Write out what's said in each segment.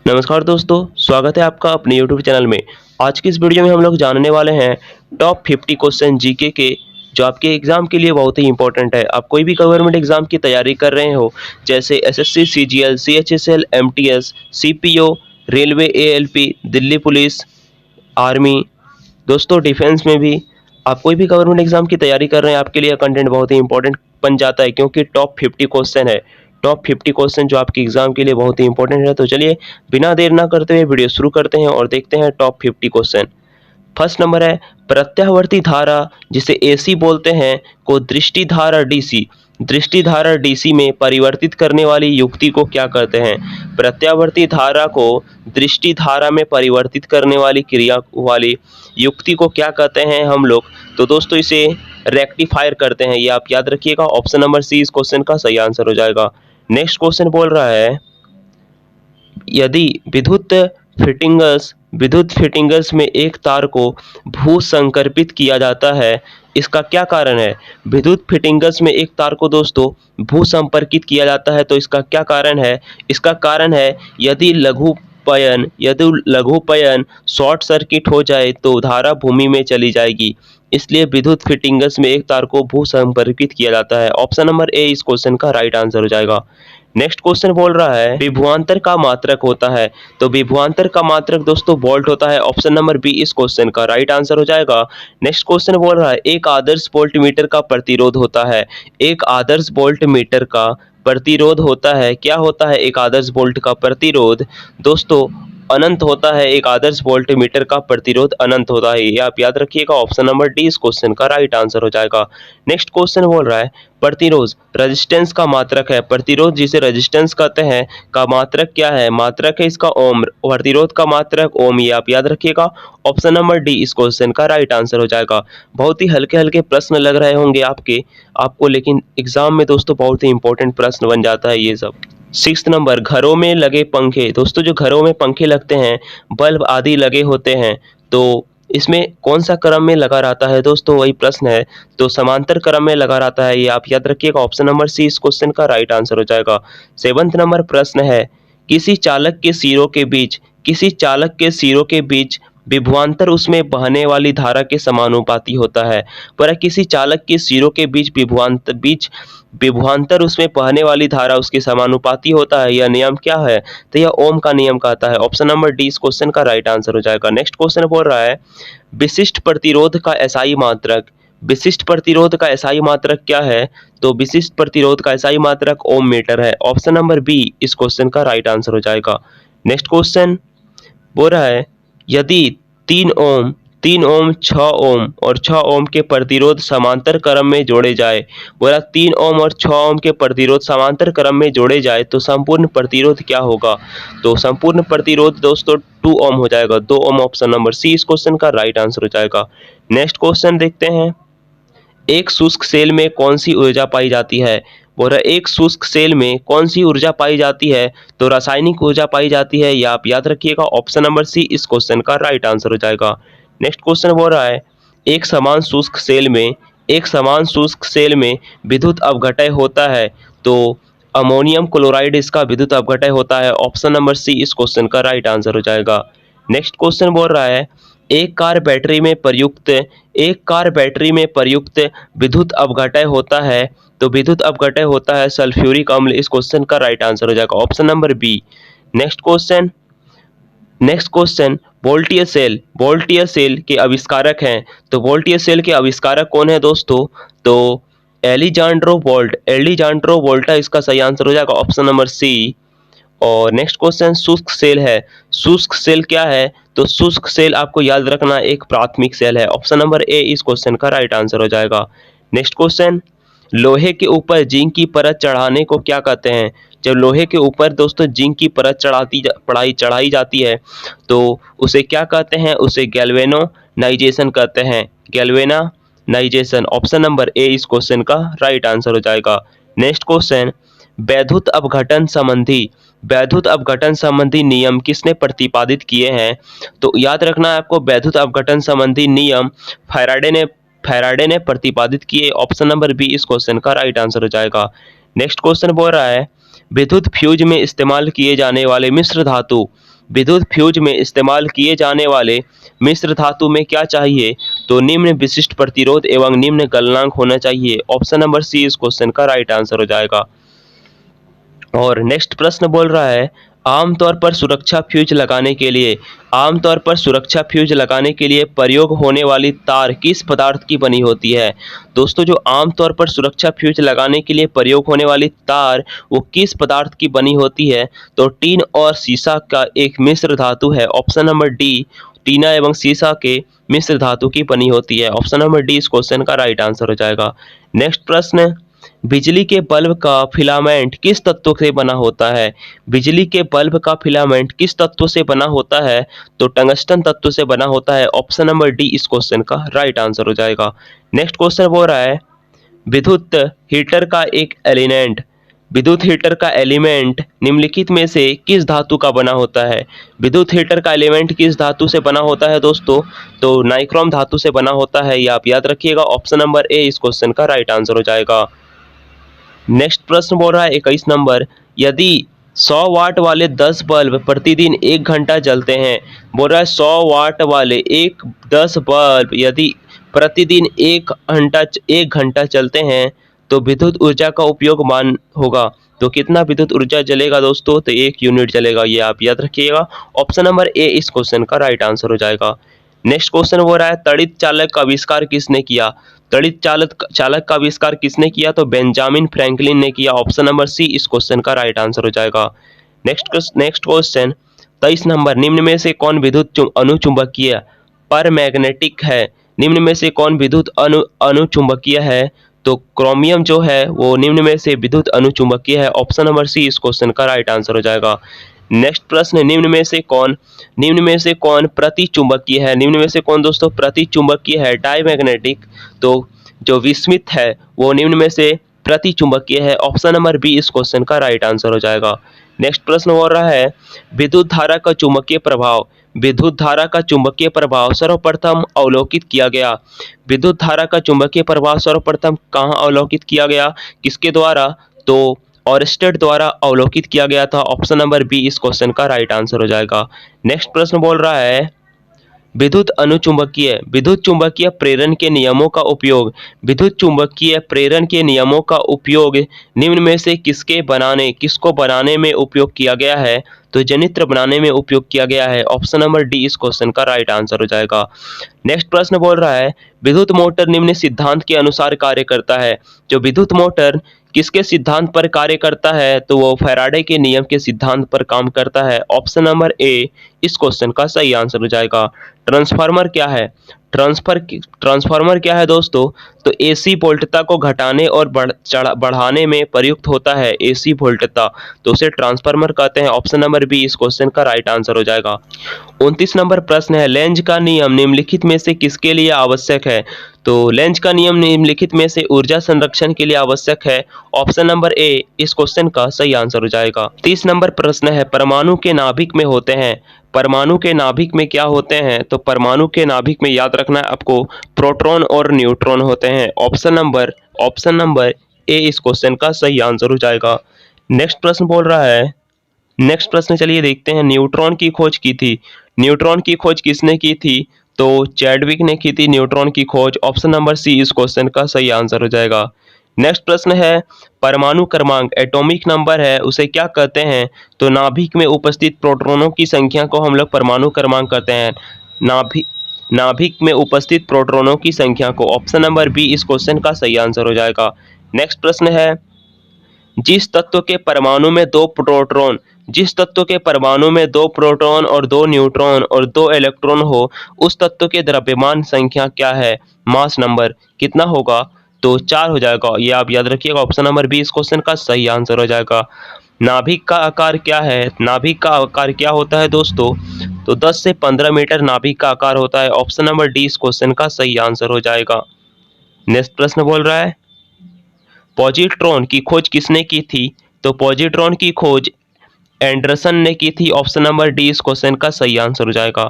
नमस्कार दोस्तों, स्वागत है आपका अपने यूट्यूब चैनल में। आज की इस वीडियो में हम लोग जानने वाले हैं टॉप 50 क्वेश्चन जीके के, जो आपके एग्जाम के लिए बहुत ही इंपॉर्टेंट है। आप कोई भी गवर्नमेंट एग्जाम की तैयारी कर रहे हो, जैसे SSC, CGL, CHSL, MTS, CPO, railway, ALP, Delhi police, army, दोस्तों डिफेंस में भी आप कोई भी गवर्नमेंट एग्जाम की तैयारी कर रहे हैं, आपके लिए कंटेंट बहुत ही इंपॉर्टेंट बन जाता है, क्योंकि टॉप 50 क्वेश्चन है। टॉप 50 क्वेश्चन जो आपके एग्जाम के लिए बहुत ही इंपॉर्टेंट है। तो चलिए बिना देर ना करते हुए वीडियो शुरू करते हैं और देखते हैं टॉप 50 क्वेश्चन। फर्स्ट नंबर है प्रत्यावर्ती धारा, जिसे एसी बोलते हैं, को दृष्टि धारा डीसी, दृष्टि धारा डीसी में परिवर्तित करने वाली युक्ति को क्या कहते हैं? प्रत्यावर्ती धारा को दृष्टि धारा में परिवर्तित करने वाली क्रिया वाली युक्ति को क्या कहते हैं हम लोग? तो दोस्तों इसे रेक्टिफायर करते हैं, ये आप याद रखिएगा। ऑप्शन नंबर सी इस क्वेश्चन का सही आंसर हो जाएगा। नेक्स्ट क्वेश्चन बोल रहा है, यदि विद्युत फिटिंगर्स में एक तार को भू संकर्पित किया जाता है, इसका क्या कारण है? विद्युत फिटिंगर्स में एक तार को दोस्तों भू संपर्कित किया जाता है, तो इसका क्या कारण है? इसका कारण है यदि लघुपयन शॉर्ट सर्किट हो जाए तो धारा भूमि में चली जाएगी, इसलिए विद्युत फिटिंगर्स में एक तार को भू संपर्कित किया जाता है। ऑप्शन नंबर ए इस क्वेश्चन का राइट आंसर हो जाएगा। नेक्स्ट क्वेश्चन बोल रहा है, विभवांतर का मात्रक होता है, तो विभवांतर का मात्रक दोस्तों वोल्ट होता है। ऑप्शन नंबर बी इस क्वेश्चन का राइट आंसर हो जाएगा। नेक्स्ट क्वेश्चन बोल रहा है, एक आदर्श वोल्ट मीटर का प्रतिरोध होता है, एक आदर्श वोल्ट मीटर का प्रतिरोध होता है, क्या होता है एक आदर्श वोल्ट का प्रतिरोध? दोस्तों अनंत होता है, एक आदर्श वोल्ट मीटर का प्रतिरोध अनंत होता है, ये आप याद रखिएगा। ऑप्शन नंबर डी इस क्वेश्चन का राइट आंसर हो जाएगा। नेक्स्ट क्वेश्चन बोल रहा है, प्रतिरोध रेजिस्टेंस का मात्रक है, प्रतिरोध जिसे रेजिस्टेंस कहते हैं का मात्रक क्या है? मात्रक है इसका ओम, प्रतिरोध का मात्रक ओम, ये आप याद रखिएगा। ऑप्शन नंबर डी इस क्वेश्चन का राइट आंसर हो जाएगा। बहुत ही हल्के हल्के प्रश्न लग रहे होंगे आपको, लेकिन एग्जाम में दोस्तों बहुत ही इंपॉर्टेंट प्रश्न बन जाता है ये सब। सिक्स्थ नंबर, घरों में लगे पंखे, दोस्तों जो घरों में पंखे लगते हैं, बल्ब आदि लगे होते हैं, तो इसमें कौन सा क्रम में लगा रहता है? दोस्तों वही प्रश्न है, तो समांतर क्रम में लगा रहता है, ये आप याद रखिएगा। ऑप्शन नंबर सी इस क्वेश्चन का राइट आंसर हो जाएगा। सेवंथ नंबर प्रश्न है, किसी चालक के सिरों के बीच विभवांतर उसमें बहने वाली धारा के समानुपाती होता है, पर किसी चालक के सिरों के बीच विभवांतर उसमें बहने वाली धारा उसके समानुपाती होता है, यह नियम क्या है? तो यह ओम का नियम कहता है। ऑप्शन नंबर डी इस क्वेश्चन का राइट आंसर हो जाएगा। नेक्स्ट क्वेश्चन बोल रहा है, विशिष्ट प्रतिरोध का एसआई मात्रक, विशिष्ट प्रतिरोध का एसआई मात्रक क्या है? तो विशिष्ट प्रतिरोध का एसआई मात्रक ओम मीटर है। ऑप्शन नंबर बी इस क्वेश्चन का राइट आंसर हो जाएगा। नेक्स्ट क्वेश्चन बोल रहा है, यदि 3 ओम 6 ओम और 6 ओम के प्रतिरोध समांतर क्रम में जोड़े जाए, बोला 3 ओम और 6 ओम के प्रतिरोध समांतर क्रम में जोड़े जाए तो संपूर्ण प्रतिरोध क्या होगा? तो संपूर्ण प्रतिरोध दोस्तों 2 ओम हो जाएगा। 2 ओम ऑप्शन नंबर सी इस क्वेश्चन का राइट आंसर हो जाएगा। नेक्स्ट क्वेश्चन देखते हैं, एक शुष्क सेल में कौन सी ऊर्जा पाई जाती है? बोल रहा है एक शुष्क सेल में कौन सी ऊर्जा पाई जाती है? तो रासायनिक ऊर्जा पाई जाती है, या आप याद रखिएगा। ऑप्शन नंबर सी इस क्वेश्चन का राइट आंसर हो जाएगा। नेक्स्ट क्वेश्चन बोल रहा है, एक समान शुष्क सेल में विद्युत अपघटय होता है, तो अमोनियम क्लोराइड इसका विद्युत अपघटय होता है। ऑप्शन नंबर सी इस क्वेश्चन का राइट आंसर हो जाएगा। नेक्स्ट क्वेश्चन बोल रहा है, एक कार बैटरी में प्रयुक्त विद्युत अपघटय होता है, तो विद्युत अपघटय होता है सल्फ्यूरिक अम्ल, इस क्वेश्चन का राइट आंसर हो जाएगा। Option number B. Next question वोल्टियर सेल के आविष्कारक हैं, तो वोल्टियर सेल के आविष्कारक कौन है दोस्तों? तो एलिजांड्रो वोल्टा इसका सही आंसर हो जाएगा। Option number C. और नेक्स्ट क्वेश्चन शुष्क सेल है, शुष्क सेल क्या है? तो शुष्क सेल आपको याद रखना एक प्राथमिक सेल है। ऑप्शन नंबर ए इस क्वेश्चन का राइट आंसर हो जाएगा। नेक्स्ट क्वेश्चन, लोहे के ऊपर जिंक की परत चढ़ाने को क्या कहते हैं? जब लोहे के ऊपर दोस्तों जिंक की परत चढ़ाई जाती है, तो उसे क्या कहते हैं? उसे गैल्वेनोनाइजेशन कहते हैं, गैल्वेनाइजेशन। ऑप्शन नंबर ए इस क्वेश्चन का राइट आंसर हो जाएगा। नेक्स्ट क्वेश्चन, वैद्युत अपघटन संबंधी नियम किसने प्रतिपादित किए हैं? तो याद रखना है आपको, वैद्युत अपघटन संबंधी नियम फैराडे ने प्रतिपादित किए। ऑप्शन नंबर बी इस क्वेश्चन का राइट आंसर हो जाएगा। नेक्स्ट क्वेश्चन बोल रहा है, विद्युत फ्यूज में इस्तेमाल किए जाने वाले मिश्र धातु, विद्युत फ्यूज में इस्तेमाल किए जाने वाले मिश्र धातु में क्या चाहिए? तो निम्न विशिष्ट प्रतिरोध एवं निम्न गलनांक होना चाहिए। ऑप्शन नंबर सी इस क्वेश्चन का राइट आंसर हो जाएगा। और नेक्स्ट प्रश्न बोल रहा है, आमतौर पर सुरक्षा फ्यूज लगाने के लिए प्रयोग होने वाली तार किस पदार्थ की बनी होती है? दोस्तों, जो आमतौर पर सुरक्षा फ्यूज लगाने के लिए प्रयोग होने वाली तार वो किस पदार्थ की बनी होती है? तो टीन और सीसा का एक मिश्र धातु है। ऑप्शन नंबर डी, टीना एवं सीसा के मिश्र धातु की बनी होती है। ऑप्शन नंबर डी इस क्वेश्चन का राइट आंसर हो जाएगा। नेक्स्ट प्रश्न, बिजली के बल्ब का फिलामेंट किस तत्व से बना होता है? बिजली के बल्ब का फिलामेंट किस तत्व से बना होता है? तो टंगस्टन तत्व से बना होता है। ऑप्शन नंबर डी इस क्वेश्चन का राइट आंसर हो जाएगा। नेक्स्ट क्वेश्चन बोल रहा है, विद्युत हीटर का एक एलिमेंट विद्युत हीटर का एलिमेंट निम्नलिखित में से किस धातु का बना होता है? विद्युत हीटर का एलिमेंट किस धातु से बना होता है दोस्तों? तो नाइक्रोम धातु से बना होता है, ये आप याद रखिएगा। ऑप्शन नंबर ए इस क्वेश्चन का राइट आंसर हो जाएगा। नेक्स्ट प्रश्न बोल रहा है 21 नंबर, यदि 100 वाट वाले 10 बल्ब प्रतिदिन 1 घंटा जलते हैं, बोल रहा है 100 वाट वाले 10 बल्ब यदि प्रतिदिन 1 घंटा चलते हैं तो विद्युत ऊर्जा का उपयोग मान होगा। तो कितना विद्युत ऊर्जा जलेगा दोस्तों? तो 1 यूनिट जलेगा, ये आप याद रखिएगा। ऑप्शन नंबर ए इस क्वेश्चन का राइट आंसर हो जाएगा। नेक्स्ट क्वेश्चन बोल रहा है, त्वरित चालक का आविष्कार किसने किया? त्वरित चालक का आविष्कार किसने किया? तो बेंजामिन फ्रैंकलिन ने किया। ऑप्शन नंबर सी इस क्वेश्चन का राइट आंसर हो जाएगा। नेक्स्ट क्वेश्चन 23 नंबर, निम्न में से कौन विद्युत अनुचुंबकीय परमैग्नेटिक है? निम्न में से कौन विद्युत अनुचुंबकीय है? तो क्रोमियम जो है वो निम्न में से विद्युत अनुचुंबकीय है। ऑप्शन नंबर सी इस क्वेश्चन का राइट आंसर हो जाएगा। नेक्स्ट प्रश्न, निम्न में से कौन प्रतिचुंबकीय है? निम्न में से कौन दोस्तों प्रतिचुंबकीय है? डायमैग्नेटिक। तो जो विस्मित है वो निम्न में से प्रतिचुंबकीय है। ऑप्शन नंबर बी इस क्वेश्चन का राइट आंसर हो जाएगा। नेक्स्ट प्रश्न हो रहा है, विद्युत धारा का चुंबकीय प्रभाव सर्वप्रथम अवलोकित किया गया। विद्युत धारा का चुंबकीय प्रभाव सर्वप्रथम कहाँ अवलोकित किया गया? किसके द्वारा? तो ऑरस्टेड द्वारा अवलोकित किया गया था। ऑप्शन नंबर बी इस क्वेश्चन का राइट आंसर हो जाएगा। नेक्स्ट प्रश्न बोल रहा है, विद्युत चुंबकीय प्रेरण के नियमों का उपयोग निम्न में से किसको बनाने में उपयोग किया गया है? तो जनित्र बनाने में उपयोग किया गया है। ऑप्शन नंबर डी इस क्वेश्चन का राइट आंसर हो जाएगा। नेक्स्ट प्रश्न बोल रहा है, विद्युत मोटर निम्न सिद्धांत के अनुसार कार्य करता है। जो विद्युत मोटर किसके सिद्धांत पर कार्य करता है? तो वो फैराडे के नियम के सिद्धांत पर काम करता है। ऑप्शन नंबर ए इस क्वेश्चन का सही आंसर हो जाएगा। ट्रांसफार्मर क्या है? ट्रांसफार्मर क्या है दोस्तों? तो एसी वोल्टता को घटाने और बढ़ाने में प्रयुक्त होता है। एसी वोल्टता, तो उसे ट्रांसफार्मर कहते हैं। ऑप्शन नंबर बी इस क्वेश्चन का राइट आंसर हो जाएगा। 29 नंबर प्रश्न है, लेंज का नियम निम्नलिखित में से किसके लिए आवश्यक है? तो लेंज का नियम निम्नलिखित में से ऊर्जा संरक्षण के लिए आवश्यक है। ऑप्शन नंबर ए इस क्वेश्चन का सही आंसर हो जाएगा। 30 नंबर प्रश्न है, परमाणु के नाभिक में होते हैं। परमाणु के नाभिक में क्या होते हैं? तो परमाणु के नाभिक में याद रखना है आपको, प्रोटॉन और न्यूट्रॉन होते हैं। ऑप्शन नंबर ए इस क्वेश्चन का सही आंसर हो जाएगा। नेक्स्ट प्रश्न बोल रहा है, नेक्स्ट प्रश्न चलिए देखते हैं, न्यूट्रॉन की खोज किसने की थी? तो चैडविक ने की थी न्यूट्रॉन की खोज। ऑप्शन नंबर सी इस क्वेश्चन का सही आंसर हो जाएगा। नेक्स्ट प्रश्न है, परमाणु क्रमांक एटॉमिक नंबर है उसे क्या कहते हैं? तो नाभिक में उपस्थित प्रोटॉनों की संख्या को हम लोग परमाणु क्रमांक कहते हैं। नाभिक में उपस्थित प्रोटॉनों की संख्या को। ऑप्शन नंबर बी इस क्वेश्चन का सही आंसर हो जाएगा। नेक्स्ट प्रश्न है, जिस तत्व के परमाणु में दो प्रोटॉन और 2 न्यूट्रॉन और 2 इलेक्ट्रॉन हो, उस तत्व के द्रव्यमान संख्या क्या है? मास नंबर कितना होगा? तो 4 हो जाएगा, ये आप याद रखिएगा। ऑप्शन नंबर बी इस क्वेश्चन का सही आंसर हो जाएगा। नाभिक का आकार क्या है? नाभिक का आकार क्या होता है दोस्तों? तो 10 से 15 मीटर नाभिक का आकार होता है। ऑप्शन नंबर डी इस क्वेश्चन का सही आंसर हो जाएगा। नेक्स्ट प्रश्न बोल रहा है, पॉजिट्रॉन की खोज किसने की थी? तो पॉजिट्रॉन की खोज एंडरसन ने की थी। ऑप्शन नंबर डी इस क्वेश्चन का सही आंसर हो जाएगा।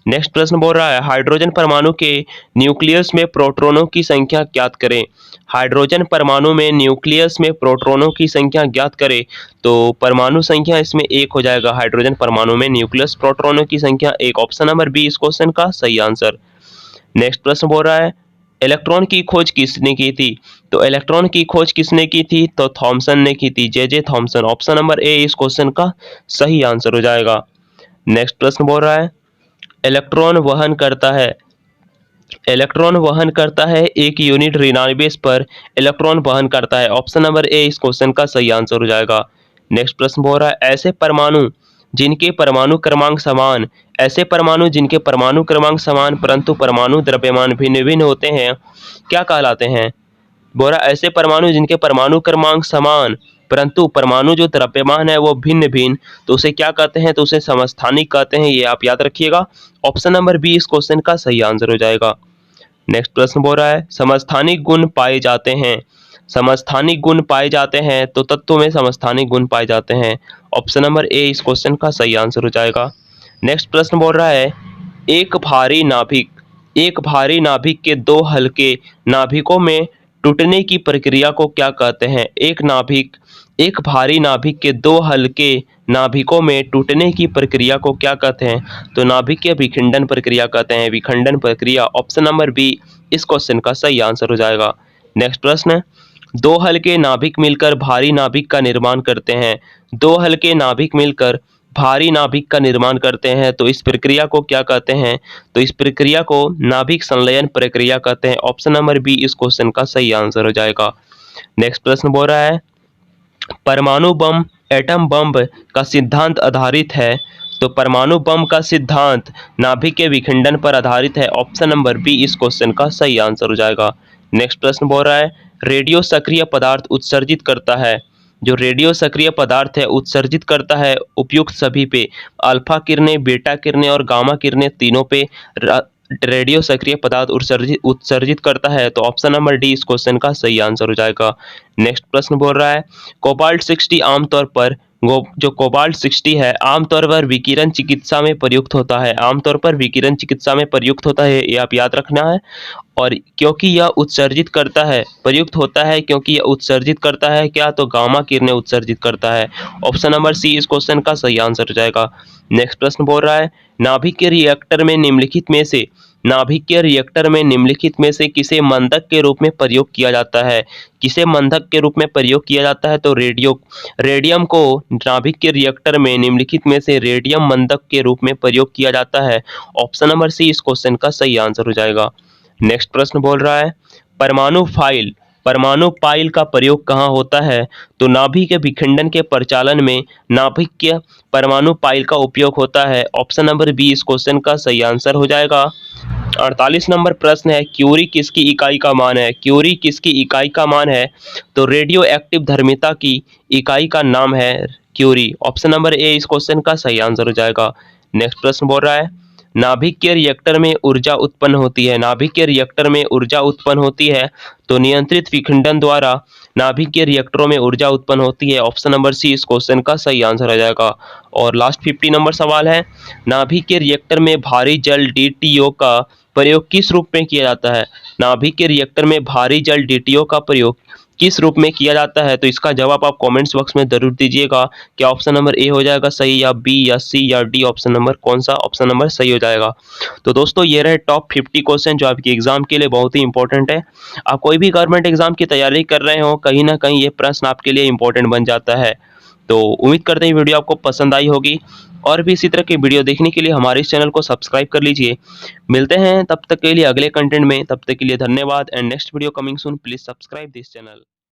नेक्स्ट प्रश्न बोल रहा है हाइड्रोजन परमाणु के न्यूक्लियस में प्रोटॉनों की संख्या ज्ञात करें। हाइड्रोजन परमाणु में न्यूक्लियस में प्रोटॉनों की संख्या ज्ञात करें तो परमाणु संख्या इसमें 1 हो जाएगा। हाइड्रोजन परमाणु में न्यूक्लियस प्रोटॉनों की संख्या 1। ऑप्शन नंबर बी इस क्वेश्चन का सही आंसर। नेक्स्ट प्रश्न बोल रहा है इलेक्ट्रॉन की खोज किसने की थी। तो इलेक्ट्रॉन की खोज किसने की थी तो थॉमसन ने की थी, J Thomson. Option number A इस क्वेश्चन का सही आंसर हो जाएगा। नेक्स्ट प्रश्न बोल रहा है इलेक्ट्रॉन वहन करता है। इलेक्ट्रॉन वहन करता है 1 यूनिट ऋणावेश पर इलेक्ट्रॉन वहन करता है। ऑप्शन नंबर ए इस क्वेश्चन का सही आंसर हो जाएगा। नेक्स्ट प्रश्न बोल रहा है ऐसे परमाणु जिनके परमाणु क्रमांक समान, ऐसे परमाणु जिनके परमाणु क्रमांक समान परंतु परमाणु द्रव्यमान भिन्न भिन्न होते हैं क्या कहलाते हैं। बोला ऐसे परमाणु जिनके परमाणु क्रमांक समान परंतु परमाणु जो द्रव्यमान है वो भिन्न भिन्न, तो उसे क्या कहते हैं तो उसे समस्थानिक कहते हैं। ये आप याद रखिएगा। ऑप्शन नंबर बी इस क्वेश्चन का सही आंसर हो जाएगा। नेक्स्ट प्रश्न बोल रहा है समस्थानिक गुण पाए जाते हैं। समस्थानिक गुण पाए जाते हैं तो तत्वों में समस्थानिक गुण पाए जाते हैं। ऑप्शन नंबर ए इस क्वेश्चन का सही आंसर हो जाएगा। नेक्स्ट प्रश्न बोल रहा है एक भारी नाभिक के 2 हल्के नाभिकों में टूटने की प्रक्रिया को क्या कहते हैं। एक भारी नाभिक के 2 हल्के नाभिकों में टूटने की प्रक्रिया को क्या कहते हैं तो नाभिकीय विखंडन प्रक्रिया कहते हैं, विखंडन प्रक्रिया। ऑप्शन नंबर बी इस क्वेश्चन का सही आंसर हो जाएगा। नेक्स्ट प्रश्न 2 हल्के नाभिक मिलकर भारी नाभिक का निर्माण करते हैं। 2 हल्के नाभिक मिलकर भारी नाभिक का निर्माण करते हैं तो इस प्रक्रिया को क्या कहते हैं तो इस प्रक्रिया को नाभिक संलयन प्रक्रिया कहते हैं। ऑप्शन नंबर बी इस क्वेश्चन का सही आंसर हो जाएगा। नेक्स्ट प्रश्न बोल रहा है परमाणु बम एटम बम का सिद्धांत आधारित है तो परमाणु बम का सिद्धांत नाभिक के विखंडन पर आधारित है। ऑप्शन नंबर बी इस क्वेश्चन का सही आंसर हो जाएगा। नेक्स्ट प्रश्न बोल रहा है रेडियो सक्रिय पदार्थ उत्सर्जित करता है। जो रेडियो सक्रिय पदार्थ है उत्सर्जित करता है उपयुक्त सभी पे, अल्फा किरणें, बीटा किरणें और गामा किरणें तीनों पे रेडियो सक्रिय पदार्थ उत्सर्जित करता है तो ऑप्शन नंबर डी इस क्वेश्चन का सही आंसर हो जाएगा। नेक्स्ट प्रश्न बोल रहा है कोबाल्ट 60 आमतौर पर जो कोबाल्ट 60 है आमतौर पर विकिरण चिकित्सा में प्रयुक्त होता है। आमतौर पर विकिरण चिकित्सा में प्रयुक्त होता है, ये आप याद रखना है। और क्योंकि यह उत्सर्जित करता है, प्रयुक्त होता है क्योंकि यह उत्सर्जित करता है क्या तो गामा किरणें उत्सर्जित करता है। ऑप्शन नंबर सी इस क्वेश्चन का सही आंसर हो जाएगा। नेक्स्ट प्रश्न बोल रहा है नाभिकीय रिएक्टर में निम्नलिखित में से किसे मंदक के रूप में प्रयोग किया जाता है। किसे मंदक के रूप में प्रयोग किया जाता है तो रेडियम को नाभिकीय रिएक्टर में निम्नलिखित में से रेडियम मंदक के रूप में प्रयोग किया जाता है। ऑप्शन नंबर सी इस क्वेश्चन का सही आंसर हो जाएगा। नेक्स्ट प्रश्न बोल रहा है परमाणु पाइल का प्रयोग कहाँ होता है तो नाभिक के विखंडन के परिचालन में नाभिक के परमाणु पाइल का उपयोग होता है। ऑप्शन नंबर बी इस क्वेश्चन का सही आंसर हो जाएगा। 48 नंबर प्रश्न है क्यूरी किसकी इकाई का मान है। क्यूरी किसकी इकाई का मान है तो रेडियो एक्टिव धर्मिता की इकाई का नाम है क्यूरी। ऑप्शन नंबर ए इस क्वेश्चन का सही आंसर हो जाएगा। नेक्स्ट प्रश्न बोल रहा है नाभिक के रिएक्टर में ऊर्जा उत्पन्न होती है। नाभिक के रिएक्टर में ऊर्जा उत्पन्न होती है तो नियंत्रित विखंडन द्वारा नाभिक के रिएक्टरों में ऊर्जा उत्पन्न होती है। ऑप्शन नंबर सी इस क्वेश्चन का सही आंसर हो जाएगा। और लास्ट 50 नंबर सवाल है नाभिक के रिएक्टर में भारी जल DTO का प्रयोग किस रूप में किया जाता है। नाभिक के रिएक्टर में भारी जल DTO का प्रयोग किस रूप में किया जाता है तो इसका जवाब आप कमेंट्स बॉक्स में जरूर दीजिएगा। क्या ऑप्शन नंबर ए हो जाएगा सही या बी या सी या डी ऑप्शन नंबर कौन सा ऑप्शन नंबर सही हो जाएगा। तो दोस्तों ये रहे टॉप 50 क्वेश्चन जो आपके एग्जाम के लिए बहुत ही इंपॉर्टेंट है। आप कोई भी गवर्नमेंट एग्जाम की तैयारी कर रहे हो कहीं ना कहीं ये प्रश्न आपके लिए इंपॉर्टेंट बन जाता है। तो उम्मीद करते हैं वीडियो आपको पसंद आई होगी और भी इसी तरह की वीडियो देखने के लिए हमारे इस चैनल को सब्सक्राइब कर लीजिए। मिलते हैं तब तक के लिए अगले कंटेंट में, तब तक के लिए धन्यवाद and next video coming soon. Please subscribe this channel.